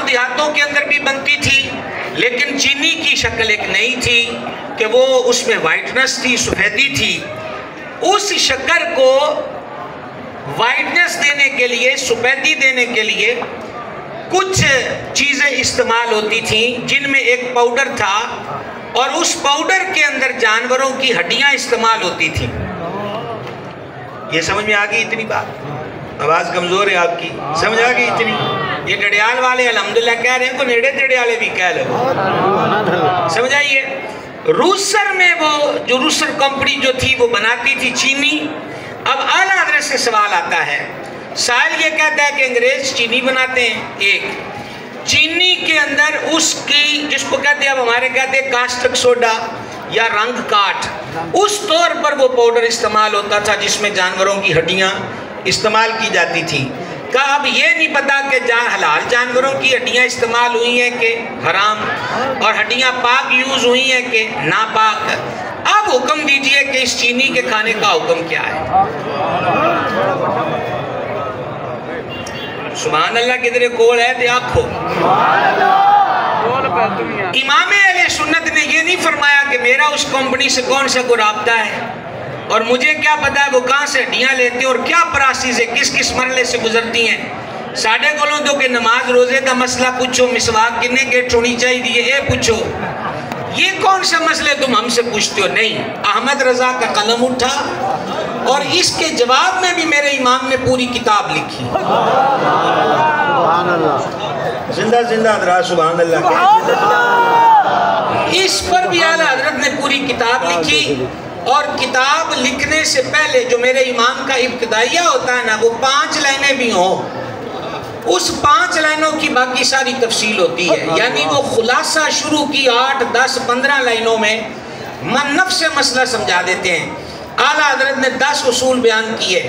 देहातों के अंदर भी बनती थी, लेकिन चीनी की शक्ल एक नई थी कि वो उसमें वाइटनेस थी, सफ़ेदी थी। उस शक्कर को वाइटनेस देने के लिए, सफ़ेदी देने के लिए कुछ चीज़ें इस्तेमाल होती थी, जिनमें एक पाउडर था और उस पाउडर के अंदर जानवरों की हड्डियां इस्तेमाल होती थी। ये समझ में आ गई इतनी बात? आवाज़ कमज़ोर है आपकी, समझ आ गई इतनी? ये डडियाल वाले अल्हम्दुलिल्लाह कह रहे हैं, को नेड़े तेड़े वाले भी कह लो। समझ आइए, रूसर में वो जो रूसर कंपनी जो थी वो बनाती थी चीनी। अब आला हज़रत से सवाल आता है, साहिल ये कहता है कि अंग्रेज चीनी बनाते हैं, एक चीनी के अंदर उसकी जिसको कहते हैं, अब हमारे कहते हैं कास्टिक सोडा या रंग काट, उस तौर पर वो पाउडर इस्तेमाल होता था जिसमें जानवरों की हड्डियां इस्तेमाल की जाती थी। का अब ये नहीं पता कि हलाल जानवरों की हड्डियां इस्तेमाल हुई हैं कि हराम, और हड्डियां पाक यूज़ हुई हैं कि नापाक। अब हुक्म दीजिए कि इस चीनी के खाने का हुक्म क्या है? सुभान अल्लाह, किधरे कोल है तो आखो। इमाम अहले सुन्नत ने ये नहीं फरमाया कि मेरा उस कंपनी से कौन सा कोई राब्ता है और मुझे क्या पता है वो कहाँ से हड्डियाँ लेते हैं और क्या प्रोसेस है, किस किस मरले से गुजरती हैं। साढ़े कोलों तो कि नमाज रोजे का मसला पूछो, मिसवाक किन्ने गेट होनी चाहिए ये पूछो, ये कौन सा मसले तुम हमसे पूछते हो? नहीं, अहमद रजा का कलम उठा और इसके जवाब में भी मेरे इमाम ने पूरी किताब लिखी। जिंदा जिंदा हज़रात सुभान अल्लाह। इस पर भी आला हज़रत ने पूरी किताब लिखी, और किताब लिखने से पहले जो मेरे इमाम का इब्तिदाइया होता है ना, वो 5 लाइनें भी हों, उस 5 लाइनों की बाकी सारी तफसील होती है। यानी वो खुलासा शुरू की 8, 10, 15 लाइनों में मनफ से मसला समझा देते हैं। आला हज़रत ने 10 उसूल बयान किए,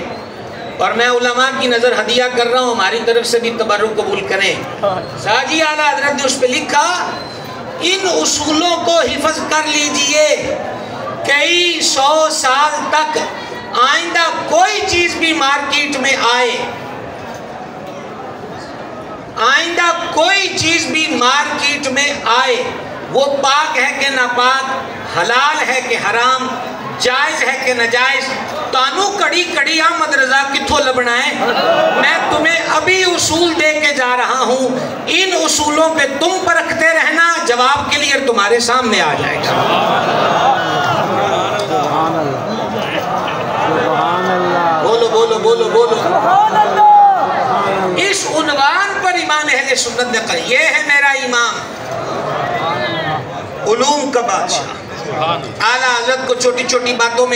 और मैं उलमा की नज़र हदिया कर रहा हूँ, हमारी तरफ से भी तबर्रुक कबूल करें। साजी आला हज़रत ने उस पर लिखा, इन उसूलों को हिफज कर लीजिए, कई 100 साल तक आइंदा कोई चीज़ भी मार्केट में आए, आइंदा कोई चीज़ भी मार्केट में आए, वो पाक है कि नापाक, हलाल है कि हराम, जायज़ है कि नाजायज़, तानू कड़ी कड़ी अहमद रजा किथों लबना है। मैं तुम्हें अभी उसूल दे के जा रहा हूँ, इन उसूलों पे तुम परखते रहना, जवाब क्लियर तुम्हारे सामने आ जाएगा। बोलो बोलो बोलो बोलो। इस उन्वान पर इमाम अहले सुन्नत ने कहा, ये है मेरा इमाम, उलूम का बादशाह। आला हज़रत को छोटी छोटी बातों में